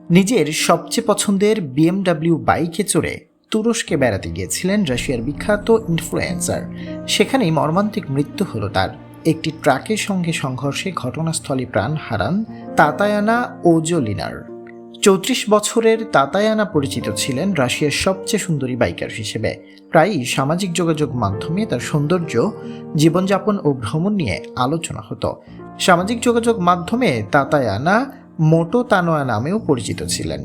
নিজের সবচেয়ে পছন্দের বিএমডাব্লিউ বাইকে চড়ে তুরস্কে বেড়াতে গিয়েছিলেন রাশিয়ার বিখ্যাত ইনফ্লুয়েন্সার। সেখানেই মর্মান্তিক মৃত্যু হলো তার। একটি ট্রাকের সঙ্গে সংঘর্ষে ঘটনাস্থলে প্রাণ হারান তাতায়ানা ওজোলিনার। ৩৪ বছরের তাতায়ানা পরিচিত ছিলেন রাশিয়ার সবচেয়ে সুন্দরী বাইকার হিসেবে। প্রায়ই সামাজিক যোগাযোগ মাধ্যমে তার সৌন্দর্য, জীবনযাপন ও ভ্রমণ নিয়ে আলোচনা হতো। সামাজিক যোগাযোগ মাধ্যমে তাতায়ানা মোটো তানোয়া নামেও পরিচিত ছিলেন।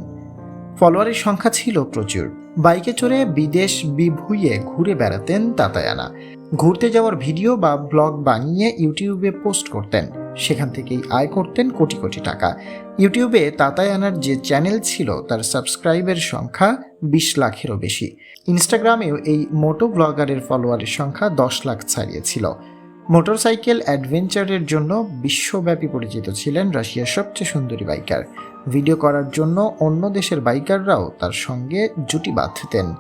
ফলোয়ারের সংখ্যা ছিল প্রচুর। বাইকে চড়ে বিদেশ বিভুঁইয়ে ঘুরে বেড়াতেন তাতায়ানা। ঘুরতে যাওয়ার ভিডিও বা ব্লগ বানিয়ে ইউটিউবে পোস্ট করতেন। সেখান থেকেই আয় করতেন কোটি কোটি টাকা। ইউটিউবে তাতায়ানার যে চ্যানেল ছিল তার সাবস্ক্রাইবের সংখ্যা ২০ লাখেরও বেশি। ইনস্টাগ্রামেও এই মোটো ব্লগারের ফলোয়ারের সংখ্যা ১০ লাখ ছাড়িয়েছিল। মোটরসাইকেল অ্যাডভেঞ্চারের জন্য বিশ্বব্যাপী পরিচিত ছিলেন রাশিয়ার সবচেয়ে সুন্দরী বাইকার। ভিডিও করার জন্য অন্য দেশের বাইকাররাও তার সঙ্গে জুটি বাঁধতেন।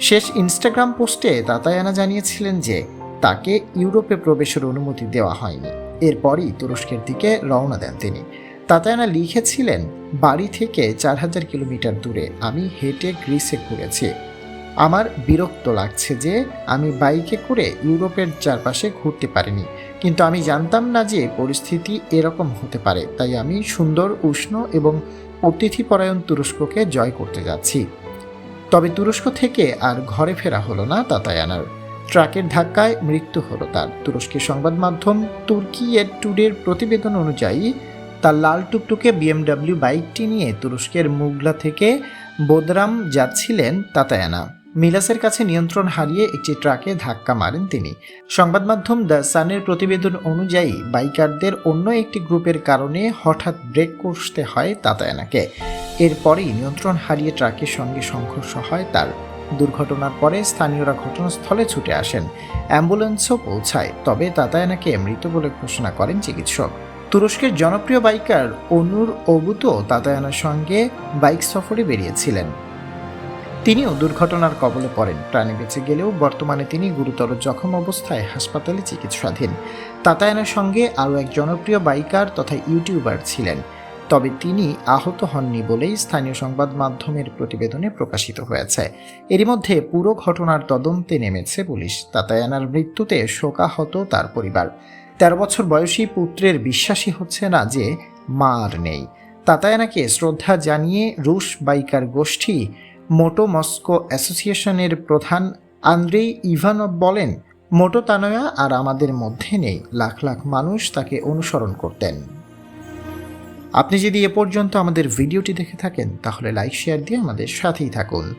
শেষ ইনস্টাগ্রাম পোস্টে তাতায়ানা জানিয়েছিলেন যে তাকে ইউরোপে প্রবেশের অনুমতি দেওয়া হয়নি। এরপরই তুরস্কের দিকে রওনা দেন তিনি। তাতায়ানা লিখেছিলেন, বাড়ি থেকে ৪,০০০ কিলোমিটার দূরে আমি হেঁটে গ্রিসে ঘুরেছি। আমার বিরক্ত লাগছে যে আমি বাইকে করে ইউরোপের চারপাশে ঘুরতে পারিনি, কিন্তু আমি জানতাম না যে পরিস্থিতি এরকম হতে পারে। তাই আমি সুন্দর, উষ্ণ এবং অতিথিপরায়ণ তুরস্ককে জয় করতে যাচ্ছি। তবে তুরস্ক থেকে আর ঘরে ফেরা হলো না তাতায়ানার। ট্রাকের ধাক্কায় মৃত্যু হলো তার। তুরস্কের সংবাদ মাধ্যম তুর্কি টুডের প্রতিবেদন অনুযায়ী তার লাল টুকটুকে বিএমডাব্লিউ বাইকটি নিয়ে তুরস্কের মুগলা থেকে বোদরাম যাচ্ছিলেন তাতায়ানা। মিলাসের কাছে নিয়ন্ত্রণ হারিয়ে একটি ট্রাকে ধাক্কা মারেন তিনি। সংবাদ মাধ্যম দ্য সানের প্রতিবেদন অনুযায়ী বাইকারদের অন্য একটি গ্রুপের কারণে হঠাৎ ব্রেক কষতে হয় তাতায়ানাকে। এরপরই নিয়ন্ত্রণ হারিয়ে ট্রাকের সঙ্গে সংঘর্ষ হয় তার। দুর্ঘটনার পরে স্থানীয়রা ঘটনাস্থলে ছুটে আসেন। অ্যাম্বুলেন্সও পৌঁছায়, তবে তাতায়ানাকে মৃত বলে ঘোষণা করেন চিকিৎসক। তুরস্কের জনপ্রিয় বাইকার ওনুর ওবুতো তাতায়ানার সঙ্গে বাইক সফরে বেরিয়েছিলেন। তিনিও দুর্ঘটনার কবলে পড়েন। প্রাণে বেঁচে গেলেও বর্তমানে তিনি গুরুতর জখম অবস্থায় হাসপাতালে চিকিৎসাধীন। তাতায়ানার সঙ্গে আরও এক জনপ্রিয় বাইকার তথা ইউটিউবার ছিলেন, তবে তিনি আহত হননি বলেই স্থানীয় সংবাদ মাধ্যমের প্রতিবেদনে প্রকাশিত হয়েছে। এরই মধ্যে পুরো ঘটনার তদন্তে নেমেছে পুলিশ। তাতায়ানার মৃত্যুতে শোকাহত তার পরিবার। ১৩ বছর বয়সী পুত্রের বিশ্বাসই হচ্ছে না যে মা আর নেই। তাতায়ানাকে শ্রদ্ধা জানিয়ে রুশ বাইকার গোষ্ঠী মোটো মস্কো অ্যাসোসিয়েশনের প্রধান আন্দ্রেই ইভানভ বলেন, মোটো তানোয়া আর আমাদের মধ্যে নেই। লাখ লাখ মানুষ তাকে অনুসরণ করতেন। আপনি যদি এ পর্যন্ত আমাদের ভিডিওটি দেখে থাকেন তাহলে লাইক শেয়ার দিয়ে আমাদের সাথেই থাকুন।